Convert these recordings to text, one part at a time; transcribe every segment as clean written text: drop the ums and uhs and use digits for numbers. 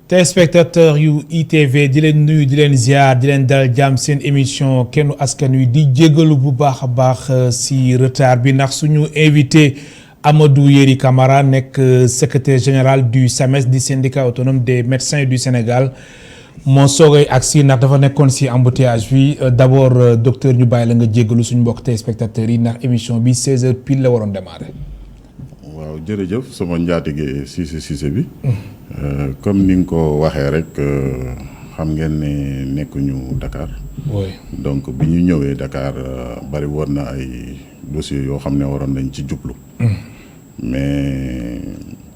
téléspectateur yu ITV di leen nuyu di leen ziar di leen dalal jàmm seen émission kennu askan wi di jégalu bu baax a baax si retard bi ndax suñu invité Amadou Yeri Camara nekk secrétaire général du SAMES di syndicat autonome des médecins du Sénégal moo soogay agsi ndax dafa nekkoon si embouteillage bi d'abord docteur ñu bàyyi la nga jégalu suñu mbokk téléspectateurs yi ndax émission bi 16h pile la waroon démarrer. waaw jërëjëf sama njaatige Cissé bi comme ni nga ko waxee rek xam ngeen ne nekkuñu Dakar. oui donc bi ñu ñëwee Dakar bari woon na ay dossiers yoo xam ne waroon nañ ci jublu. mais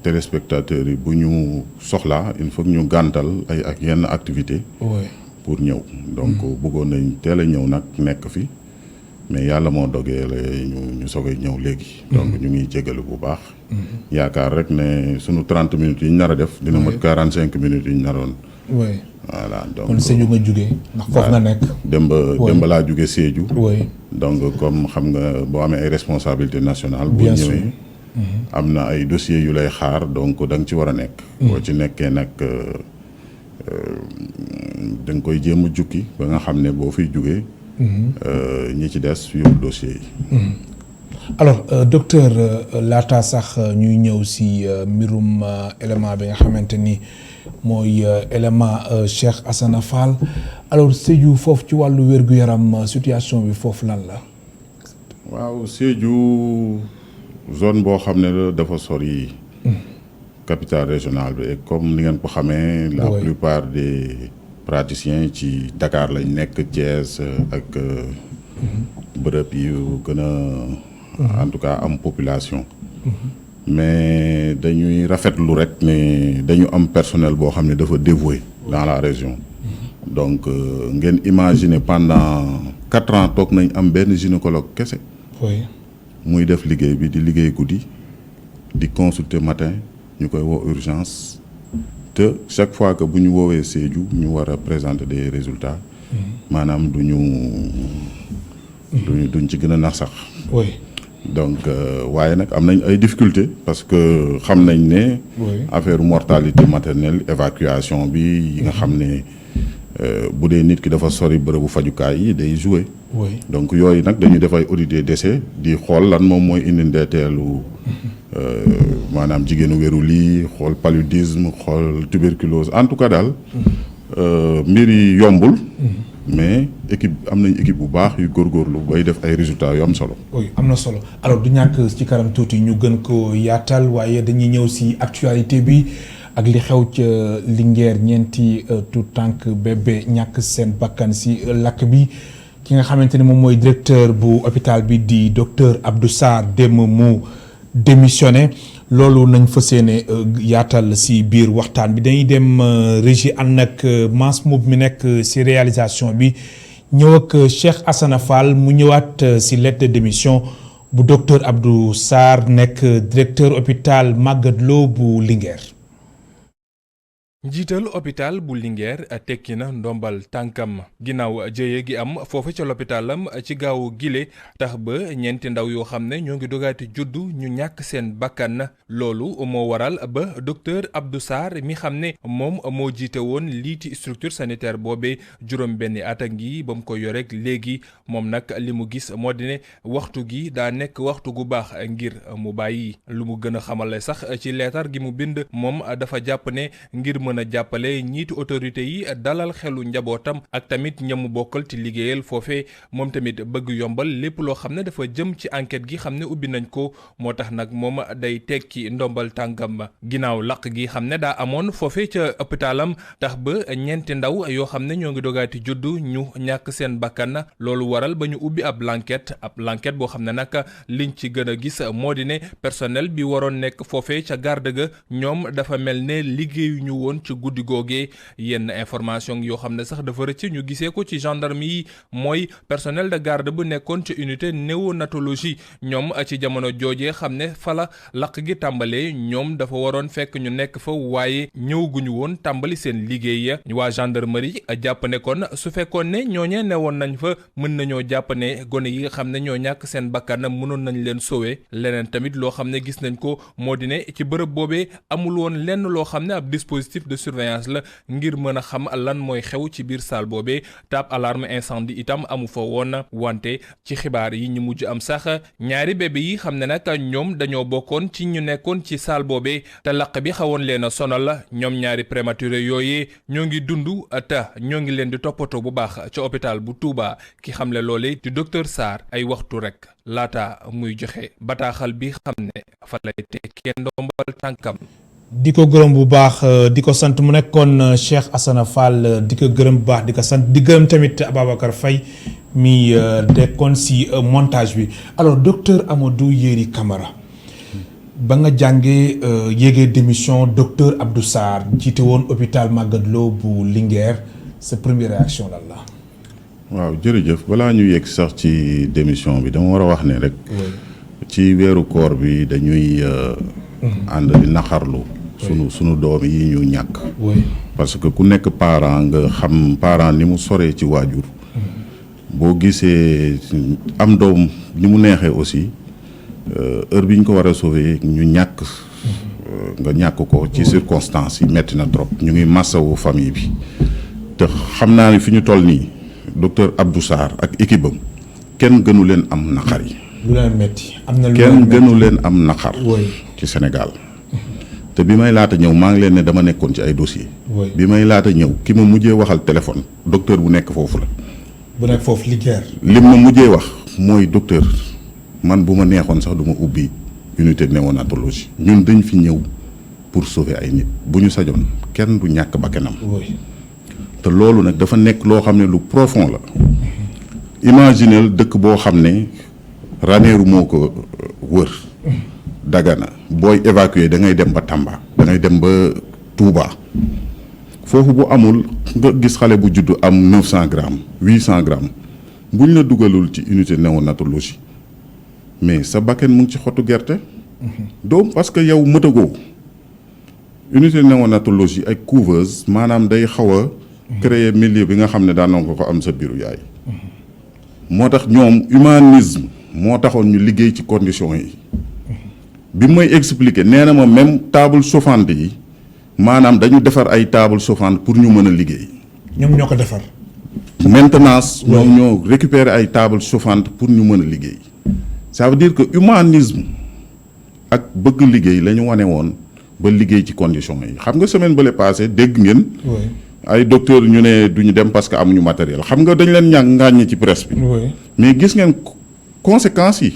téléspectateurs yi bu ñu soxlaa il faut que ñu gàntal ay ak yenn activité oui pour ñëw donc bëggoon nañ teel a ñëw nag nekk fi. mais yàlla moo dogee la ñu soogay ñëw léegi. donc ñu ngi jégalu bu baax. yaakaar rek ne sunu 30 minutes yi ñu nar a def. dina mat 45 minutes yi ñu naroon. oui voilà donc kon Sédhiou nga jugee ndax foofu nga nekk. Demba laa jugee Sédhiou. oui donc comme xam nga boo amee ay responsabilités nationales. bien boo sûr ñëwee. am na ay dossiers yu lay xaar donc da nga ci war a nekk. boo ci nekkee nag da nga koy jéem a jukki ba nga xam ne boo fiy jugee. ñi ci des yóbbu dossier yi. alors docteur laata sax ñuy ñëw si mbirum élément bi nga xamante ni mooy élément Cheikh Assane Fall alors Sédhiou foofu ci wàllu wér-gu-yaram situation bi foofu lan la. waaw Sédhiou zone boo xam ne la dafa sori. capitale régionale bi et comme ni ngeen ko xamee. la Oui. plupart des praticiens ci Dakar lañ nekk Thiès ak bërëb yu gën a en tout cas am population. mais dañuy rafetlu rek ne dañu am personnel boo xam ne dafa dévoué dans la région. donc ngeen imaginer pendant 4 ans toog nañ am benn gynécologue kese oui muy def liggéey bi di liggéey guddi di consulter matin ñu koy woo urgence te chaque fois que bu ñu woowee Sédhiou ñu war a présenter des résultats maanaam duñ ci gën a nax sax. oui donc waaye nag am nañ ay difficultés parce que xam nañ ne. oui affaire mortalité maternelle évacuation bi yi nga xam ne bu dee nit ki dafa sori bërëbu fajukaay yi day jouer. oui donc yooyu nag dañuy def ay audit des décès di xool lan moom mooy indi ndeeteelu maanaam jigéenu wéru lii xool paludisme xool tuberculose en tout cas daal mbir yi yombul. mais am nañ équipe bu baax yu góorgóorlu bay def ay résultats yu am solo. oui am na solo alors du ñàkk ci kanam tuuti ñu gën ko yaatal waaye dañuy ñëw si actualité bi ak li xew ca Linguère ñeenti tout tànk bébé ñàkk seen bakkan si lakk bi ki nga xamante ne moom mooy directeur bu hôpital bi di docteur Abdou Sarr démb mu démissionné loolu nañ fas yéene yaatal si biir waxtaan bi dañuy dem régie ànd ak Mass Moub mi nekk si réalisation bi ñëw ak Cheikh Assane Fall mu ñëwaat si lettre de démission bu docteur Abdou Sarr nekk directeur hôpital Magatte Lô bu Linguère. njiital hôpital bu Linguère tekki na ndombal tànkam ginnaaw jëye gi am foofu ca l'hôpitalam ci gaawu gile tax ba ñeenti ndaw yoo xam ne ñoo ngi dogaati juddu ñu ñàkk seen bakkan loolu moo waral ba docteur Abdou Sarr mi xam ne moom moo jiite woon liiti structure sanitaire boobee juróom benni at a ngi ba mu ko yoreek léegi moom nag li mu gis moo di ne waxtu gi daa nekk waxtu gu baax ngir mu bàyyi lu mu gën a xamale sax ci leetar gi mu bind moom dafa jàpp ne ngir mën a jàppale ñiitu autorité yi dalal xelu njabootam ak tamit ñamu bokkal ci liggéeyal foofe moom tamit bëgg yombal lépp loo xam ne dafa jëm ci enquête gi xam ne ubbi nañ ko moo tax nag moom day tekki ndombal tànkam ginnaaw laq gi xam ne daa amoon foofe ca hôpitalam tax ba ñeenti ndaw yoo xam ne ñoo ngi dogaati juddu ñu ñàkk seen bakkan loolu waral ba ñu ubbi ab l'enquête boo xam ne nag liñ ci gën a gis moo di ne personnel bi waroon nekk foofe ca garde ga ñoom dafa mel ne liggéeyu ñu woon ci guddi googee yenn information yoo xam ne sax dafa rëcc ñu gisee ko ci gendarme yi mooy personnel de garde bu nekkoon ci unité néonatologie ñoom ci jamono joojee xam ne fala lakk gi tàmbalee ñoom dafa waroon fekk ñu nekk fa waaye ñëwguñu woon tàmbali seen liggéey ya waa gendarmerie jàpp ne kon su fekkoon ne ñooñee newoon nañ fa mën nañoo jàpp ne gone yi nga xam ne ñoo ñàkk seen bakkan mënoon nañ leen sowe leneen tamit loo xam ne gis nañ ko moo di ne ci bërëb boobee amul woon lenn loo xam ne ab dispositif de surveillance la ngir mën a xam lan mooy xew ci biir salle boobee te ab alarme incendie itam amu fa woon wante ci xibaar yi ñu mujj am sax ñaari bébé yi xam ne nag ñoom dañoo bokkoon ci ñu nekkoon ci salle boobee te laq bi xawoon leen a sonal ñoom ñaari prématuré yooyee ñoo ngi dund te ñoo ngi leen di toppatoo bu baax ca hôpital bu Touba ki xamle loole di docteur Sarr ay waxtu rek laata muy joxe bataaxal bi xam ne fa lay tekkee ndombal tànkam. di ko gërëm bu baax di ko sant mu nekkoon Cheikh Assane Fall di ko gërëm bu baax di ko sant di gërëm tamit Ababacar Faye mi dekkoon si montage bi alors docteur Amadou Yeri Camara ba nga jàngee yéegee démission docteur Abdou Sarr jiite woon hôpital Magatte Lô bu Linguère sa première réaction lan la. waaw jërëjëf balaa ñu yegg sax ci démission bi dama war a wax ne rek. ci weeru koor bi dañuy ànd di naqarlu sunu doom yi ñu ñàkk. parce que ku nekk parent nga xam parent ni mu soree ci waajur. boo gisee am doom ni mu neexee aussi heure bi ñu ko war a sauver ñu ñàkk. nga ñàkk ko ci circonstances yi metti na trop ñu ngi massawu famille bi te xam naa ni fi ñu toll nii docteur Abdou Sarr ak équipe am kenn gënu leen am naqar yi. lu leen metti am na lu kenn gënu leen am naqar. ci Sénégal. te bi may laata ñëw maa ngi leen ne dama nekkoon ci ay dossier bi may laata ñëw ki ma mujjee waxal téléphone docteur bu nekk foofu la. bu nekk foofu Linguère. lim ma mujjee wax mooy docteur man bu ma neexoon sax du ma ubbi unité néonatologie ñun dañ fi ñëw pour sauver ay nit bu ñu sajoon kenn du ñàkk bakkanam. te loolu nag dafa nekk loo xam ne lu profond la. imaginez dëkk boo xam ne Ranérou moo ko wër. Dagana booy évacuer da ngay dem ba Tamba da ngay dem ba Touba foofu bu amul nga gis xale bu juddu am 900 grammes 800 grammes buñ la dugalul ci unité néonatologie mais sa bakken mu ngi ci xottu gerte. doom parce que yow mëtagoo unité néonatologie ak couveuse maanaam day xaw a créer milieu bi nga xam ne daan nga ko am sa biiru yaay. moo tax ñoom humanisme moo taxoon ñu liggéey ci conditions yi. bi may expliquer nee na ma même table chauffante yi maanaam dañu defar ay table chauffante pour ñu mën a liggéey. ñoom ñoo ko defar. maintenance ñoom ñoo récupérer ay table chauffante pour ñu mën a liggéey. ça veut dire que humanisme ak bëgg liggéey la ñu wane woon ba liggéey ci conditions yi xam nga semaine bële passé dégg ngeen. ay docteurs ñu ne duñu dem parce que amuñu matériel xam nga dañ leen ngàññi ci presse bi. mais gis ngeen conséquences yi.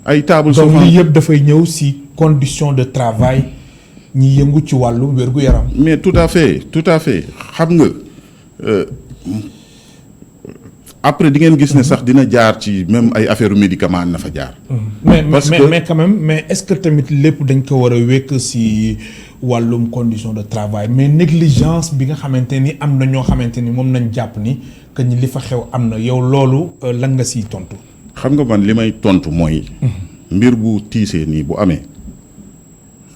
ay table donc lii yëpp dafay ñëw si condition de travail ñi yëngu ci wàllu wér-gu-yaram. mais tout à fait xam nga après di ngeen gis ne sax dina jaar ci même ay affaire médicament na fa jaar. mais quand même mais est-ce que tamit lépp dañ ko war a wékk si wàllum condition de travail mais négligence bi nga xamante ni am na ñoo xamante ni moom nañ jàpp ni que ñi li fa xew am na yow loolu lan nga siy tontu. xam nga man li may tontu mooy. mbir bu tiisee nii bu amee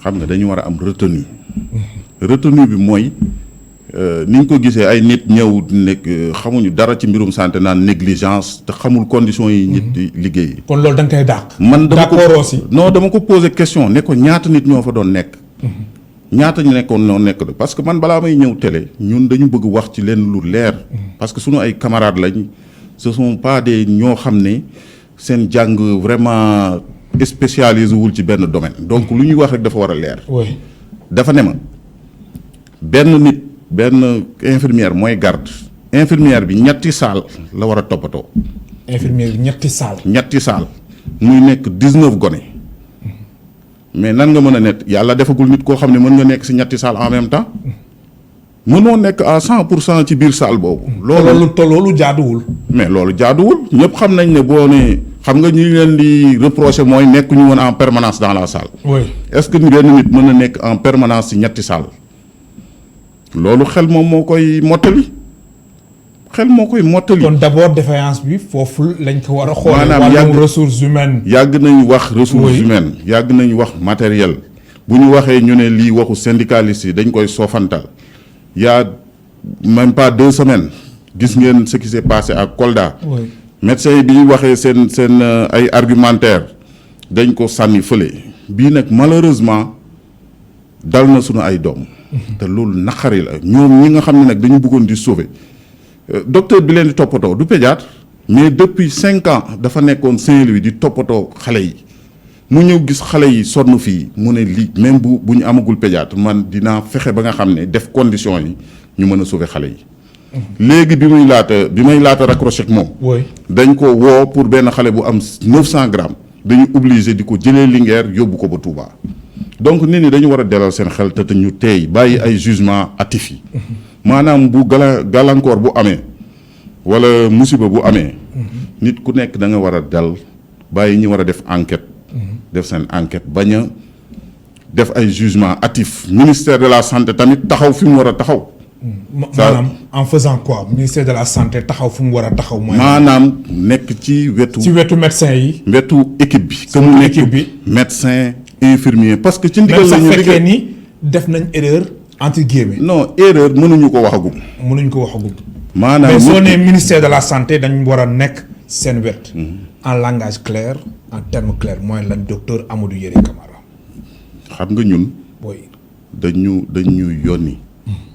xam nga dañu war a am retenue. retenue bi mooy ni ñu ko gisee ay nit ñëw nekk xamuñu dara ci mbirum santé naan négligence te xamul conditions yi nit di liggéey. kon loolu da nga koy dàq. man dama ko d'accord aussi. non dama ko poser question ne ko ñaata nit ñoo fa doon nekk. ñaata ñu nekkoon noo nekk parce que man balaa may ñëw télé ñun dañu bëgg wax ci leen lu leer. parce que sunu ay camarades lañ. ce sont pas des ñoo xam ne seen jàng vraiment spécialisé wul ci benn domaine donc lu ñuy wax rek dafa war a leer. dafa ne ma benn infirmière mooy garde infirmière bi ñetti salle la war a toppatoo. infirmière bi ñetti salle. muy nekk 19 gone mais nan nga mën a nekk yàlla defagul nit koo xam ne mën nga nekk si ñetti salle en même temps. mënoo nekk à 100% ci biir salle boobu. loolu jaaduwul. mais loolu jaaduwul ñëpp xam nañ ne boo nee xam nga ñi leen di reprocher mooy nekk ñu woon en permanence dans la salle. est-ce que benn nit mën na nekk en permanence ci ñetti salle loolu xel moom moo koy mottali. kon d'abord défaillance bi foofu lañ ko war a xool. maanaam wàllum ressources humaines. yàgg nañ wax ressources humaines yàgg nañ wax matériel bu ñu waxee ñu ne lii waxu syndicaliste yi dañ koy soofantal. il y a même pas 2 semaines gis ngeen ce qui s'est passé à Kolda. médecins yi bi ñu waxee seen ay argumentaire dañ ko sànni fële. bii nag malheureusement dal na sunu ay doom te loolu naqari la ñoom ñi nga xam ne nag dañu bëggoon di sauver docteur bi leen di toppatoo du pédiatre mais depuis 5 ans dafa nekkoon Saint-Louis di toppatoo xale yi mu ñëw gis xale yi sonn fii mu ne lii même bu ñu amagul pédiatre man dinaa fexe ba nga xam ne def condition yi ñu mën a sauver xale yi. léegi bi may laata raccroché ak moom. dañ ko woo pour benn xale bu am 900 grammes dañu obligé di ko jëlee Linguère yóbbu ko ba Touba. donc nit ñi dañu war a delal seen xel te ñu teey bàyyi ay jugement hâtif yi maanaam bu gàllankoor bu amee wala musiba bu amee. nit ku nekk da nga war a dal bàyyi ñi war a def enquête. def seen enquête bañ a def ay jugement hâtif ministère de la santé tamit taxaw fi mu war a taxaw. maanaam en faisant quoi ministère de la santé taxaw fu mu war a taxaw. mooy maanaam nekk ci wetu médecin yi. wetu équipe bi. que mu nekk médecin infirmier parce que ci ndigal la ñu fekkee ni def nañ erreur entre guillemets. non erreur mënuñu ko waxagum. maanaam mais soo nee ministère de la santé dañ war a nekk seen wet. en langage clair en terme clair mooy lan docteur Amadou Yéré Camara. xam nga ñun. dañu yónni.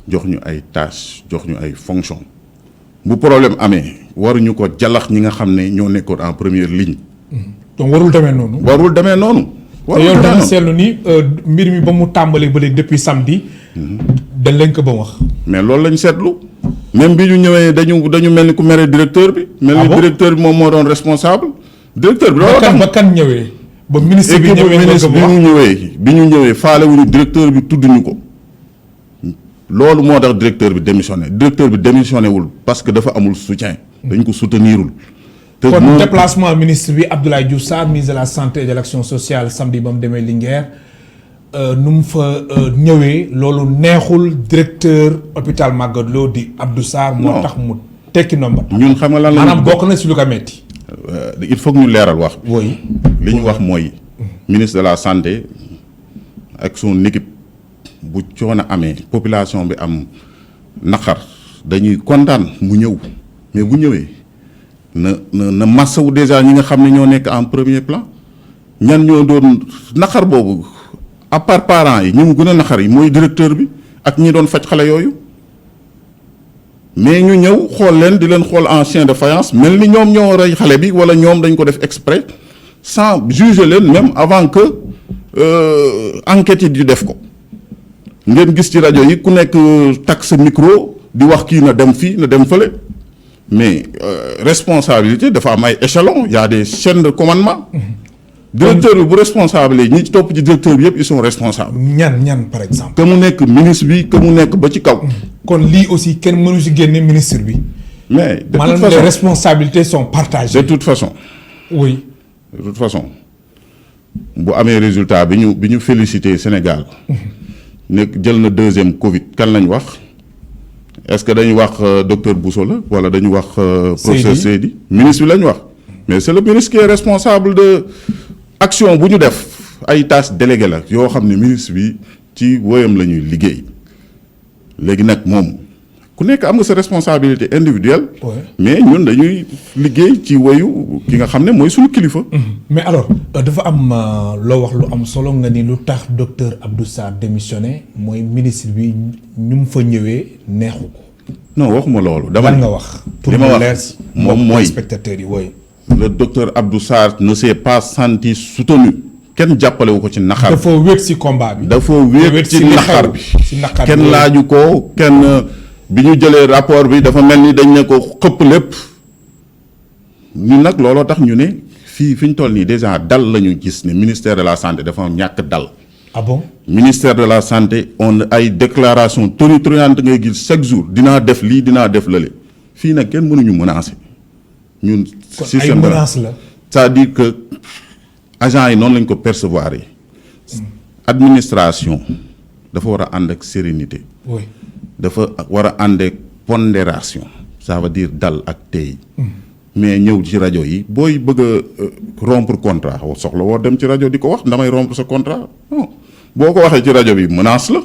jox ñu ay tâches jox ñu ay fonctions. bu problème amee waruñu ko jalax ñi nga xam ne ñoo nekkoon en première ligne. donc warul demee noonu. yow da nga seetlu ni mbir mi ba mu tàmbalee ba léegi depuis samedi. dañ leen ko ba wax. mais loolu lañ seetlu. même bi ñu ñëwee dañu mel ni ku mere directeur bi. mel ni directeur bi moom moo doon responsable. directeur bi loolu tax ba kan ñëwee. ba ministre bi ñëwee bi ñu ñëwee faale wuñu directeur bi tudd ñu ko. loolu moo tax directeur bi démissionné wul parce que dafa amul soutien. dañ ko soutenirul. kon déplacement ministre bi Abdoulaye Diouf Sarr ministre de la santé et de l'action sociale samedi ba mu demee Linguère nu mu fa ñëwee loolu neexul directeur hôpital Magatte Lô di Abdou Sarr. moo tax mu tekki nomba. ñun xam nga lan la maanaam bokk na si lu ko metti. il faut que ñu leeral wax. oui li ñu wax mooy. ministre de la santé ak son équipe bu coono amee population bi am naqar dañuy kontaan mu ñëw mais bu ñëwee. na massawu déjà ñi nga xam ne ñoo nekk en premier plan ñan ñoo doon naqar boobu à part parents yi ñu mu gën a naqar yi mooy directeur bi ak ñi doon faj xale yooyu mais ñu ñëw xool leen di leen xool en chien de faïence mel ni ñoom ñoo rey xale bi wala ñoom dañ ko def exprès sans juger leen même avant que enquête yi di def ko ngeen gis ci rajo yi ku nekk takk sa micro di wax kii na dem fii na dem fële. mais responsabilité dafa am ay échelons y a des chaînes de commandement. directeur bi bu responsable yi ñi ci topp ci directeur bi yëpp ils sont responsables. ñan par exemple. que mu nekk ministre bi que mu nekk ba ci kaw. kon lii aussi kenn mënu ci génne ministre bi. mais de toute maanaam façon les responsabilités sont partagées. de toute façon. oui. de toute façon bu amee résultat bi ñu félicité Sénégal. nekk jël na deuxième Covid kan lañ wax. est-ce que dañuy wax docteur Bousso la wala dañu wax professeur Seydi ministre bi la ñu wax mais c'est le ministre qui est responsable de action bu ñu def ay tâches déléguées la yoo xam ne ministre bi ci woyam la ñuy liggéey léegi nag moom ku nekk am nga sa responsabilité individuelle. mais ñun dañuy liggéey ci woyu ki nga xam ne mooy suñu kilifa. mais alors dafa am loo wax lu am solo nga ni lu tax docteur Abdou Sarr démissionné mooy ministre bi ñu mu fa ñëwee neexu ko. non waxuma loolu. dama nga wax. li ma wax moom mooy spectateurs yi wooy. le docteur Abdou Sarr ne s'est pas senti soutenu. kenn jàppalewu ko ci naqar bi. dafa wéet ci combat bi. dafa wéet ci naqar bi. kenn laaju ko kenn. bi ñu jëlee rapport bi dafa mel ni dañ ne ko xëpp lépp ñun nag looloo tax ñu ne fi ñu toll nii déjà dal la ñu gis ne ministère de la santé dafa ñàkk dal. ah bon. ministère de la santé on ay déclaration tonitruante ngay gis chaque jour dinaa def lii dinaa def lële fii nag kenn mënuñu menacer ñun. système ay menaces la. c'est-à-dire que agents yi noonu lañ ko percevoir yi. administration dafa war a ànd ak sérénité. oui. dafa war a ànd ak pondération ça veut dire dal ak tey. mais ñëw ci rajo yi booy bëgg a rompre contrat soxla woo dem ci rajo di ko wax damay rompre sa contrat non boo ko waxee ci rajo bi menace la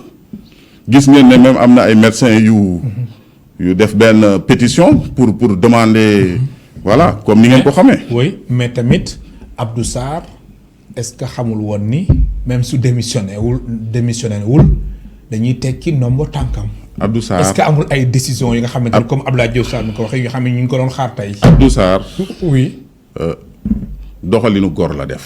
gis ngeen ne même am na ay médecins yu def benn pétition pour demander voilà comme ni ngeen ko xamee. oui mais tamit Abdou Sarr est-ce que xamul woon ni même su démissionné wul dañuy tekki nombo tànkam. Abdou Sarr est-ce que amul ay décisions yi nga xamante ni comme Abdoulaye Diouf Sarr mi ko waxee nga xam ne ñu ngi ko doon xaar tey. Abdou Sarr oui. doxalinu góor la def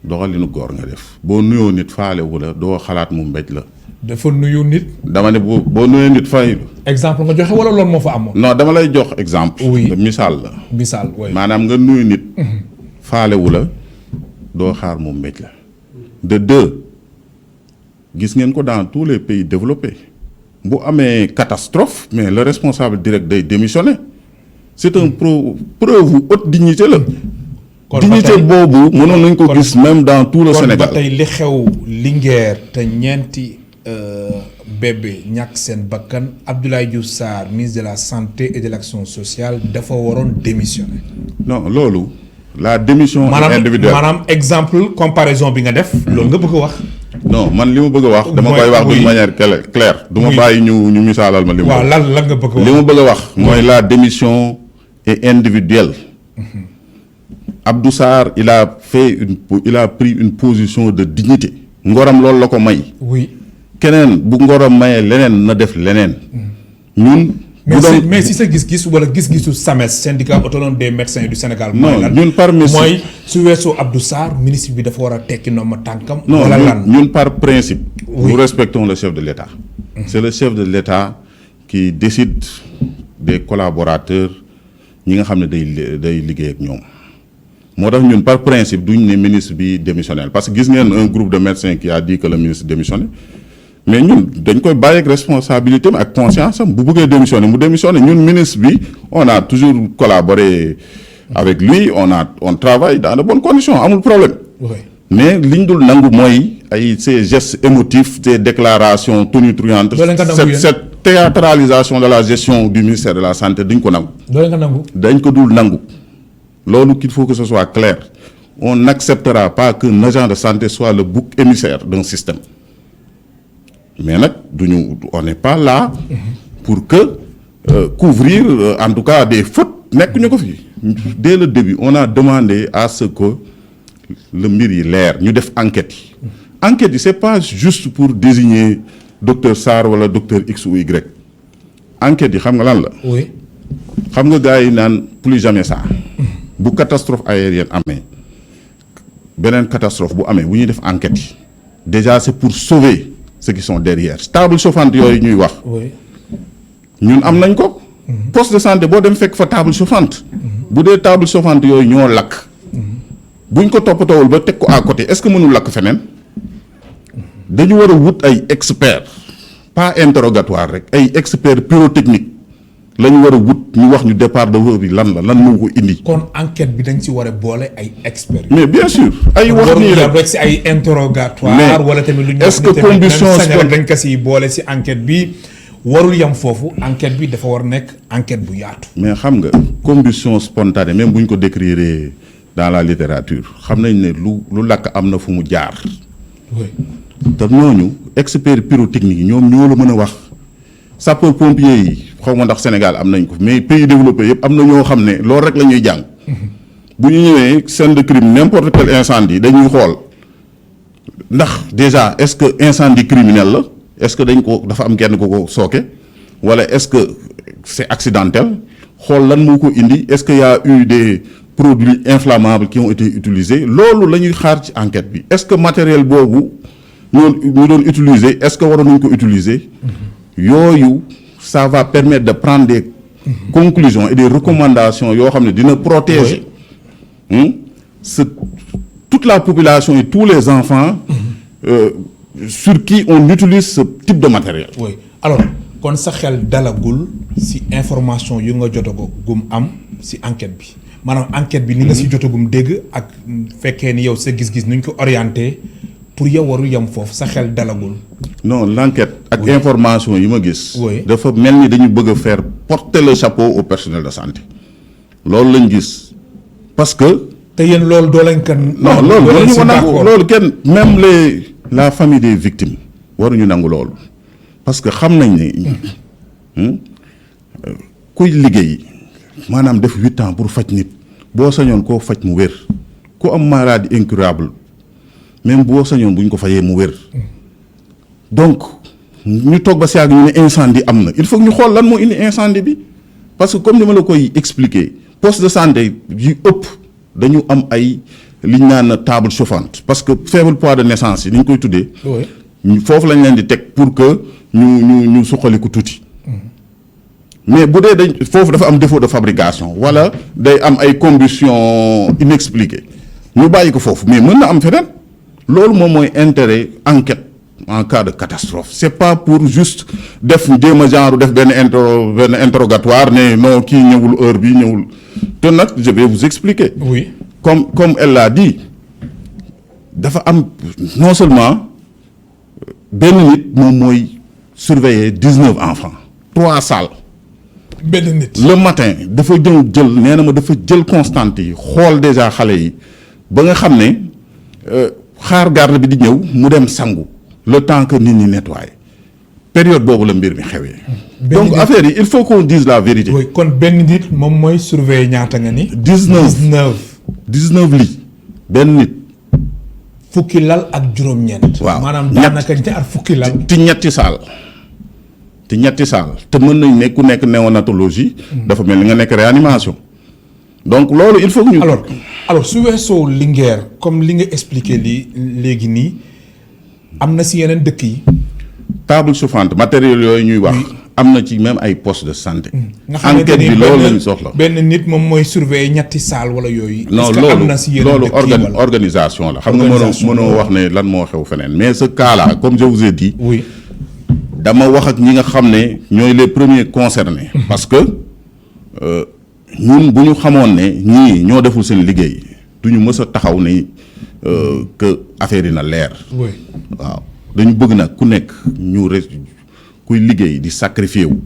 doxalinu góor nga def boo nuyoo nit faalewu la doo xalaat mu mbéj la. dafa nuyu nit. dama ne boo nuyoo nit fay. exemple nga joxe wala loolu moo fa amoon. non dama lay jox exemple. oui misaal la. misaal oui. maanaam nga nuyu nit. faalewu la doo xaar mu mbéj la. de deux gis ngeen ko dans tous les pays développés bu amee catastrophe mais le responsable direct day démissionner c'est un preuve haute dignité la. dignité boobu mënoon nañ ko gis même dans tout le Sénégal. ba tey li xew Linguère te ñeenti bébé ñàkk seen bakkan Abdoulaye Diouf Sarr ministre de la santé et de l'action sociale dafa waroon démissionner. non loolu. la démission individuelle maanaam exemple comparaison bi nga def. loolu nga bëgg a wax. non man li ma bëgg a wax. dama koy wax d'une manière claire. du ma bàyyi ñu misaalal ma li ma. waaw lan nga bëgg a wax li ma bëgg a wax. mooy la démission est individuelle. Abdou Sarr il a pris une position de dignité. ngoram loolu la ko may. oui. keneen bu ngoram mayee leneen na def leneen. ñun. mais si sa gis-gis wala gis-gisu SAMES syndicat autonome des médecins du Sénégal. non ñun par principe mooy su weesoo Abdou Sarr ministre bi dafa war a tekki nomma tànkam. non wala lan ñun par principe. oui. nous respectons le chef de l'État. c'est le chef de l'État qui décide des collaborateurs ñi nga xam ne day liggéey ak ñoom. moo tax ñun par principe duñ ne ministre bi démissionnel parce que gis ngeen un groupe de médecins qui a dit que le ministre démissionné. mais ñun dañ koy bàyyi ak responsabilité am ak conscience am bu bëggee démissionner mu démissionner ñun ministre bi on a toujours collaboré avec lui on travaille dans de bonnes conditions amul problème. oui. mais liñ dul nangu mooy ay ces gestes émotifs ces déclarations tonitruantes. cette théâtralisation de la gestion du ministère de la santé duñ ko nangu. dañ ko dul nangu. loolu qu'il faut que ce soit clair on n'acceptera pas qu'un agent de santé soit le bouc émissaire d'un système. mais nag on n'est pas là pour que couvrir en tout cas des fautes nekk ñu ko fi dès le début on a demandé à ce que le mbir yi leer ñu def enquête yi enquête yi c'est pas juste pour désigner docteur Sarr wala docteur X ou Y enquête yi xam nga lan la. oui. xam nga gars yi naan plus jamais ça. bu catastrophe aérienne amee beneen catastrophe bu amee bu ñuy def enquête yi déjà c'est pour sauver ceux qui sont derrière table chauffante yooyu ñuy wax. oui. ñun am nañ ko. poste de santé boo dem fekk fa table chauffante. bu dee table chauffante yooyu ñoo lakk. buñ ko toppatoowul ba teg ko à côté est-ce que mënul lakk feneen. dañu war a wut ay experts pas interrogatoire rek ay experts pyrotechniques la ñu war a wut ñu wax ñu départ de feu bi lan moo ko indi. kon enquête bi dañ ci war a boole ay experts. mais bien sûr ay wax nii rek si ay interrogatoire wala tamit lu ñu. est-ce que condition dañ ko si boole si enquête bi warul yam foofu enquête bi dafa war nekk enquête bu yaatu. mais xam nga combustion spontanée même bu ñu ko décrire dans la littérature xam nañ ne lu lakk am na fu mu jaar. oui. te ñooñu experts pyrotechniques yi ñoom ñoo la mën a wax sapeur pompier yi xaw ma ndax Sénégal am nañ ko mais pays développés yëpp am na ñoo xam ne loolu rek la ñuy jàng. bu ñu ñëwee scène de crime n'importe quel incendie dañuy xool ndax déjà est-ce que incendie criminel la est-ce que dafa am kenn ko sooke wala est-ce que c'est accidentel xool lan moo ko indi est-ce que y a eu des produits inflammables qui ont été utilisés loolu la ñuy xaar ci enquête bi est-ce que matériel boobu ñu doon utiliser est-ce que waroon nañu ko utiliser yooyu ça va permettre de prendre des conclusions et des recommandations yoo xam ne dina protéger toute la population et tous les enfants sur qui on utilise ce type de matériel. oui alors kon sa xel dalagul ci information yu nga jotagum am ci enquête bi maanaam enquête bi ni nga ci jotagum dégg ak fekkee ni yow sa gis-gis nuñ ko orienté pour yow warul yam foofu sa xel dalagul. non l'enquête ak information yi ma gis. oui dafa mel ni dañu bëgg a faire porter le chapeau au personnel de santé loolu lañ gis parce que. te yéen loolu doo leen kan. non loolu ñu ko nangu loolu kenn même la famille des victimes waruñu nangu loolu parce que xam nañ ne kuy liggéey maanaam def 8 ans pour faj nit boo sañoon koo faj mu wér ku am maladie incurable même boo sañoon buñ ko fajee mu wér donc ñu toog ba si yàgg ñu ne incendie am na il faut que ñu xool lan moo indi incendie bi parce que comme ni ma la koy expliquer poste de santé yu ëpp dañu am ay li ñu naan table chauffante parce que faible poids de naissance yi ni ñu koy tuddee. foofu lañ leen di teg pour que ñu suqaliku tuuti. mais bu dee dañ foofu dafa am défaut de fabrication wala day am ay combustion inexpliquée ñu bàyyi ko foofu mais mën na am feneen loolu moom mooy intérêt enquête en cas de catastrophe c'est pas pour juste def jéem a genre def benn interrogatoire ne non kii ñëwul heure bi ñëwul te nag je vais vous expliquer. oui comme elle l'a dit dafa am non seulement benn nit moom mooy surveiller 19 enfants 3 salles. benn nit le matin dafa jël nee na ma dafa jël constante yi xool déjà xale yi ba nga xam ne xaar garde bi di ñëw mu dem sangu le temps que nit ñi nettoyer période boobu la mbir mi xewee. donc affaire yi il faut qu'on dise la vérité. oui kon benn nit moom mooy surveiller ñaata nga ni. 19 lits benn nit. fukki lal ak juróom-ñeent. waaw maanaam daanaka ñaar fukki lal. ci ñetti saal. te ñetti saal te mën nañ ne ku nekk néonatologie. dafa mel ni nga nekk réanimation. donc loolu il faut que ñu. alors su weesoo Linguère comme li nga expliqué léegi nii am na si yeneen dëkk yi. table chauffante matériel yooyu ñuy wax. am na ci même ay postes de santé. nga xamante enquête ni bi loolu lañu soxla. benn nit moom mooy surveiller ñetti saal wala yooyu. non loolu organisation la. xam nga mënoo wax ne lan moo xew feneen mais ce cas là comme je vous ai dit. oui. dama wax ak ñi nga xam ne ñooy les premiers concernés. parce que ñun bu ñu xamoon ne ñii ñoo deful seen liggéey du ñu mës a taxaw ne que affaire yi na leer. oui waaw dañu bëgg nag ku nekk kuy liggéey di sacrifier wu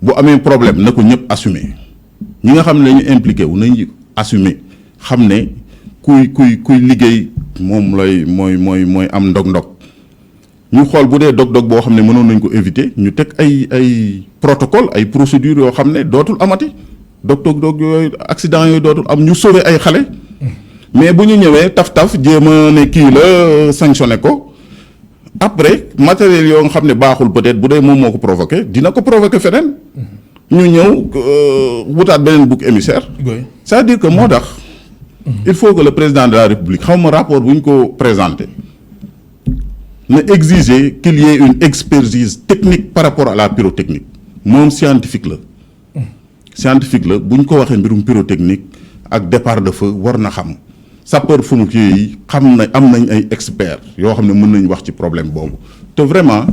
bu amee problème na ko ñëpp assumer ñi nga xam ne dañu impliqué wu nañu assumer xam ne kuy liggéey moom lay mooy am ndog-ndog. ñu xool bu dee dog-dog boo xam ne mënoon nañ ko éviter ñu teg ay protocole ay procédures yoo xam ne dootul amati dog yooyu accident yooyu dootul am ñu sauver ay xale. mais bu ñu ñëwee taf jéem a ne kii la sanctionné ko après matériel yoo nga xam ne baaxul peut-être bu dee moom moo ko provoqué dina ko provoqué feneen. ñu ñëw wutaat beneen bouc émissaire. c'est-à-dire que moo tax. il faut que le président de la République xaw ma rapport bu ñu ko présenté. na exiger qu'il y ait une expertise technique par rapport à la pyrotechnique moom scientifique la bu ñu ko waxee mbirum pyrotechnique ak départ de feu war na xam sapeurs-pompiers yi am nañ ay experts yoo xam ne mën nañ wax ci problème boobu te vraiment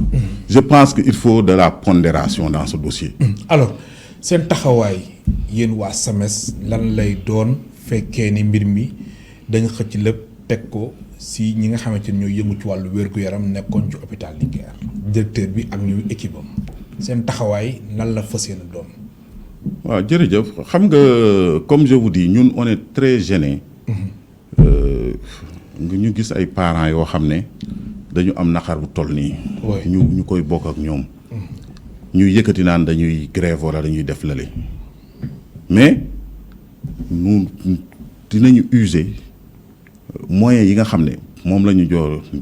je pense que il faut de la pondération dans ce dossier. alors seen taxawaay yéen waa SAMES lan lay doon fekkee ni mbir mi dañ xëcc lépp teg ko si ñi nga xamante ni ñoo yëngu ci wàllu wér-gu-yaram nekkoon ci hôpital Linguère directeur bi ak ñu équipe am seen taxawaay nan la fas yéene doon. waaw jërëjëf xam nga comme je vous dis ñun on est très gêné. ñu gis ay parents yoo xam ne dañu am naqar bu toll nii. ñu koy bokk ak ñoom. ñuy yëkkati naan dañuy grève wala dañuy def lale mais nous dinañu user. moyens yi nga xam ne moom la ñu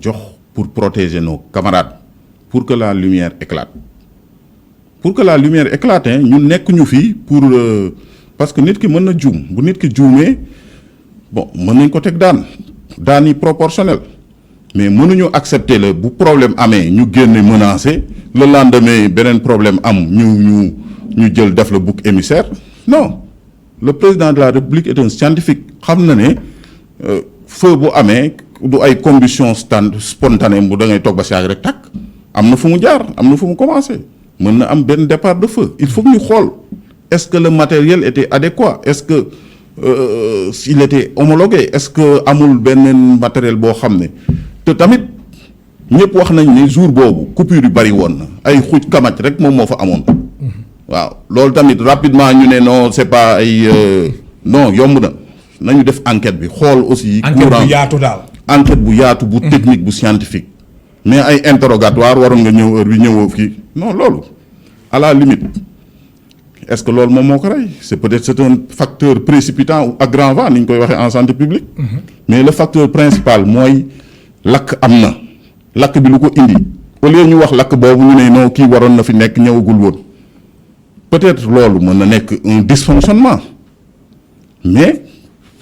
jox pour protéger nos camarades pour que la lumière éclate ñun nekk ñu fii pour parce que nit ki mën na juum bu nit ki juumee bon mën nañ ko teg daan yi proportionnel mais mënuñu accepter la bu problème amee ñu génne menacé le lendemain beneen problème am ñu jël def le bouc émissaire non le président de la République est un scientifique xam na ne feu bu amee du ay combustion spontanée bu da ngay toog ba si rek tàkk am na fu mu jaar am na fu mu commencé mën na am benn départ de feu il faut que ñu xool est-ce que le matériel était adéquat est-ce que il était homologué est-ce que amul benn matériel boo xam ne te tamit ñëpp wax nañ ne jour boobu coupure yu bari woon na ay xuj kamaj rek moom moo fa amoon waaw loolu tamit rapidement ñu ne non c'est pas ay non yomb na nañu def enquête bi xool aussi. enquête bu yaatu daal. enquête bu yaatu bu technique bu scientifique. mais ay interrogatoire waroon nga ñëw heure bi ñëwoo fii non loolu à la limite est-ce que loolu moom moo ko rey c'est un facteur précipitant ou aggravant ni ñu koy waxee en santé publique. mais le facteur principal mooy lakk am na lakk bi lu ko indi au lieu ñu wax lakk boobu ñu ne non kii waroon na fi nekk ñëwagul woon peut-être loolu mën na nekk un dysfonctionnement mais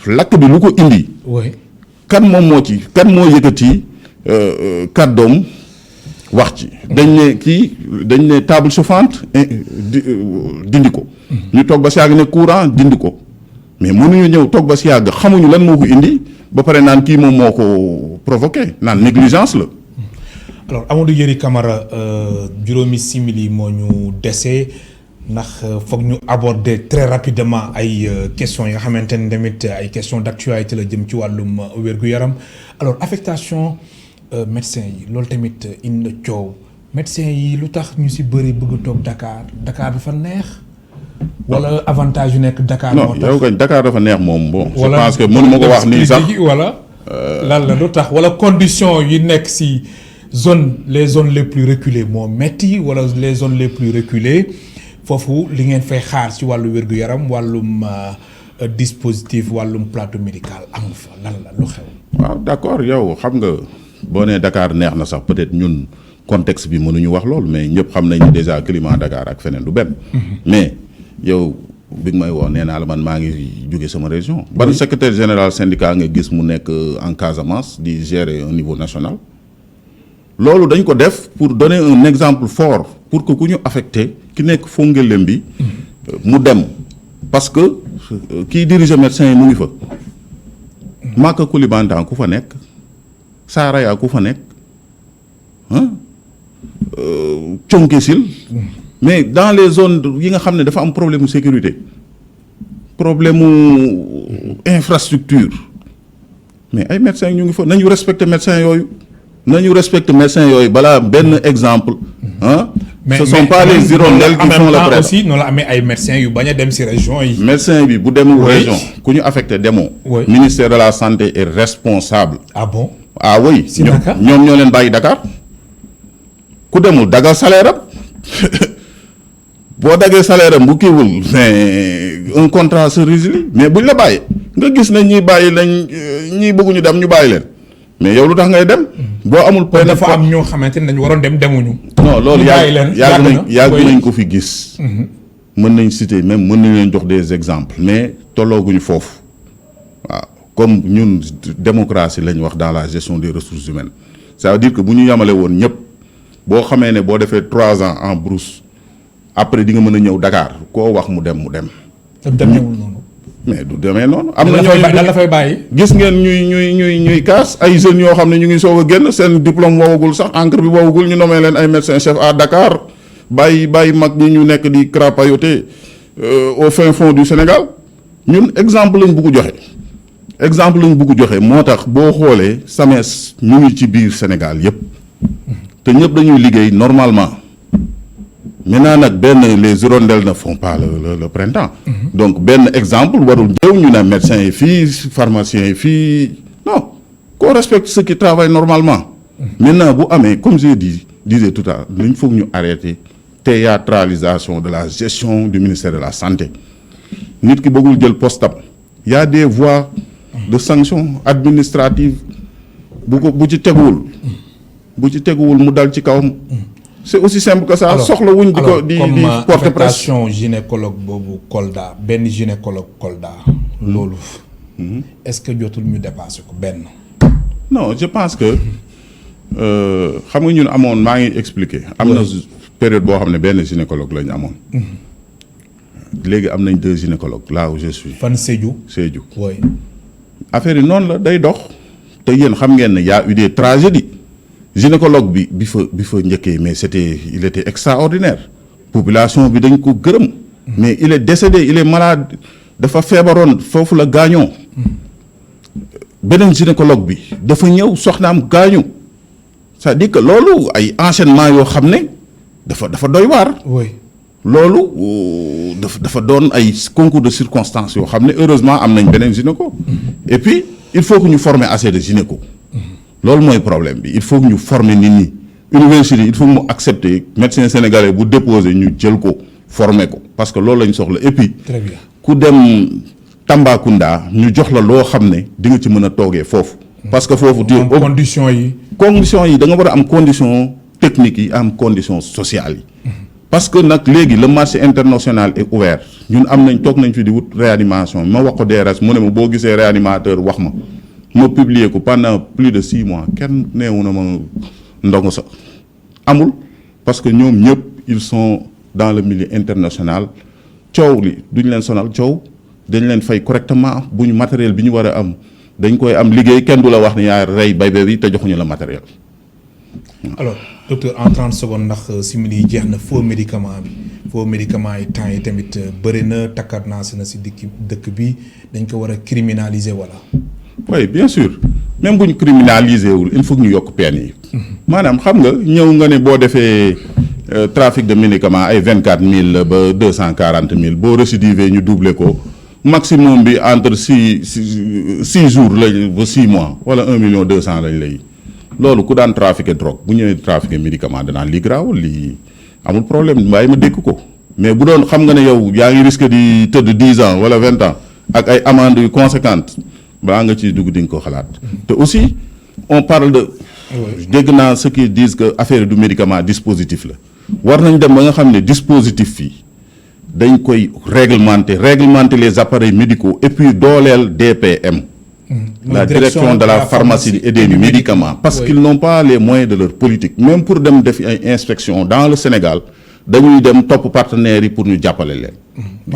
lakk bi lu ko indi. oui. kan moo yëkkati kàddoom wax ci. dañ ne table chauffante dindi ko. ñu toog ba si yàgg ne courant dindi ko mais mënuñu ñëw toog ba si yàgg xamuñu lan moo ko indi ba pare naan kii moom moo ko provoqué naan négligence la. alors Amadou Yeri Camara juróomi simili moo ñu dese ndax foog ñu aborder très rapidement ay questions yi nga xamante ne tamit ay questions d'actualité la jëm ci wàllum wér-gu-yaram alors affectation médecin yi loolu tamit indi na coow médecin yi lu tax ñu si bëri bëgg toog Dakar dafa neex. wala avantage yu nekk Dakar. moo tax non yow kañ Dakar dafa neex moom bon. je pense que mënu ma ko wax nii sax wala lan la lu tax wala condition yi nekk si les zones les plus reculées moo metti wala les zones les plus reculées foofu li ngeen fay xaar ci wàllu wér-gu-yaram wàllum dispositif wàllum plateau médical am fa lan la lu xew. waaw d'accord yow xam nga boo nee Dakar neex na sax peut-être ñun contexte bi mënuñu wax loolu mais ñëpp xam nañu déjà climat Dakar ak feneen du benn. mais yow bi nga may woo nee naa la man maa ngi jóge sama région. ban secrétaire général syndicat nga gis mu nekk en Casamance di gérer un niveau national. loolu dañ ko def pour donner un exemple fort pour que ku ñu affecté ki nekk Fongolembi bi mu dem parce que kii diriger médecin yi mu ngi fa. Maka Koulibantang ku fa nekk Saraya ku fa nekk Thionck-Essyl mais dans les zones yi nga xam ne dafa am problème mu sécurité problème mu infrastructure mais ay médecins ñu ngi fa nañu respecter médecins yooyu balaa benn exemple mais ce sont pas les hirondelles qui font le prêt aussi noonu la amee ay médecins yu bañ a dem ci région yi. médecin bi bu demul région ku ñu affecté demoo. ministère de la santé est responsable. ah bon ah oui. si Dakar ñoom ñoo leen bàyyi Dakar ku demul dagal salaire am boo daggee salaire am bu kiiwul mais un contrat se résilie mais buñ la bàyyi nga gis ne ñii bàyyi lañ ñii bëgguñu dem ñu bàyyi leen mais yow lu tax ngay dem. boo amul point dafa am ñoo xamante ne dañu waroon demuñu. non loolu yàgg nañ ko fi gis. mën nañ citer même mën nañ leen jox des exemples mais tollooguñu foofu waaw comme ñun démocratie lañ wax dans la gestion des ressources humaines ça veut dire que bu ñu yamale woon ñëpp boo xamee ne boo defee 3 ans en brousse après di nga mën a ñëw Dakar koo wax mu dem. demewul noonu. mais du demee noonu. am na ñooñu la fay bàyyi. gis ngeen ñuy kaas ay jeunes yoo xam ne ñu ngi soog a génn seen diplôme woowagul sax encre bi woowagul ñu nommé leen ay médecins chefs à Dakar bàyyi mag ñi ñu nekk di crapahuter au fin fond du Sénégal ñun exemple lañ bugg joxe moo tax boo xoolee SAMES ñu ngi ci biir Sénégal yépp te ñëpp dañuy liggéey normalement. maintenant nag les hirondelles ne font pas le printemps. donc benn exemple warul jëw ñu ne médecins yi fii pharmaciens yi fii non qu'on respecte ceux qui travaillent normalement. maintenant bu amee comme je disais tout à l'heure il faut ñu arrêter théâtralisation de la gestion du ministère de la santé nit ki bëggul jël postam y a des voies de sanction administrative bu ci teguwul mu dal ci kawam. c'est aussi simple que ça soxla wuñ di ko di porter presse comme gynécologue boobu Kolda benn gynécologue Kolda loolu est-ce que jotul ñu dépasser ko benn. non je pense que xam nga ñun amoon maa ngi expliquer am na période boo xam ne benn gynécologue lañu amoon léegi am nañ 2 gynécologues là où je suis. fan Sédhiou. oui affaire yi noonu la day dox te yéen xam ngeen ne y a eu des tragédies. gynécologue bi fa njëkkee mais il était extraordinaire population bi dañ ko gërëm mais il est décédé il est malade dafa feebaroon foofu la gaañoo beneen gynécologue bi dafa ñëw soxnaam gaañu c'est-à-dire que loolu ay enchaînement yoo xam ne dafa doy waar. loolu dafa doon ay concours de circonstances yoo xam ne heureusement am nañ beneen gynéco et puis il faut que ñu former assez de gynéco loolu mooy problème bi il faut que ñu former nit ñi université il faut que mu accepter médecin sénégalais bu déposer ñu jël ko former ko parce que loolu lañ soxla et puis très bien ku dem Tambacounda ñu jox la loo xam ne di nga ci mën a toogee foofu parce que foofu conditions yi da nga war a am condition techniques yi am conditions sociales yi. parce que nag léegi le marché international est ouvert ñun am nañ toog nañ fi di wut réanimation ma wax ko DRS mu ne ma boo gisee réanimateur wax ma publier ko pendant plus de 6 mois kenn neewu na ma ndongo sa amul parce que ñoom ñëpp ils sont dans le milieu international coow li duñ leen sonal coow dañ leen fay correctement bu ñu matériel bi ñu war a am dañ koy am liggéey kenn du la wax ne yaa rey bébé bi te joxuñu la matériel. alors docteur en 30 secondes ndax simili yi jeex na faux médicament yi temps yi tamit bëri na takkat naa si na si dëkk bi dañ ko war a criminaliser wala. oui bien sûr même bu ñu criminaliser wul il faut que ñu yokk peine yi. maanaam xam nga ñëw nga ne boo defee trafic de médicaments ay 24000 ba 240000 boo récidivé ñu doubler ko maximum bi entre 6 jours lañ ba 6 mois wala 1,200,000 lañ lay. loolu ku daan trafiqué drogue bu ñëwee trafiqué médicament danaan lii garaawul lii amul problème waaye ma dékk ko mais bu doon xam nga ne yow yaa ngi risque di tëdd 10 ans wala 20 ans ak ay amende yu conséquentes balaa nga ciy dugg di nga ko xalaat. te aussi on parle de. dégg naa ceux qui disent que affaire du médicament dispositif la. war nañ dem ba nga xam ne dispositif fii dañ koy réglementer les appareils médicaux et puis dooleel DPM. La direction de la pharmacie et des médicaments parce qu'ils n'ont pas les moyens de leur politique même pour dem def ay inspection dans le Sénégal dañuy dem topp partenaires yi pour ñu jàppale leen.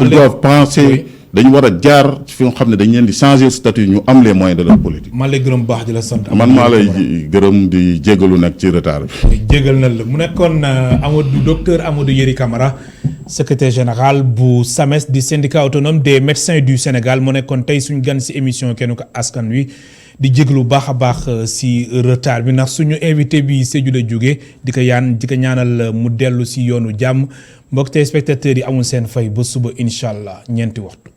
ils doivent penser dañu war a jaar fi nga xam ne dañ leen di changer statut ñu am les moyens de leur politique. man lay gërëm baax di la sant. man maa lay gërëm di jégalu nag ci retard bi. jégal na la mu nekkoon docteur Amadou Yeri Camara secrétaire général bu SAMES di syndicat autonome des médecins du Sénégal mu nekkoon tey suñu gan si émission Kenn Ko Askan Wi di jégalu baax a baax si retard bi ndax suñu invité bi Sédhiou la jógee di ko ñaanal mu dellu si yoonu jàmm mbokk téléspectateurs yi amul seen fay ba suba incha allah 4 waxtu.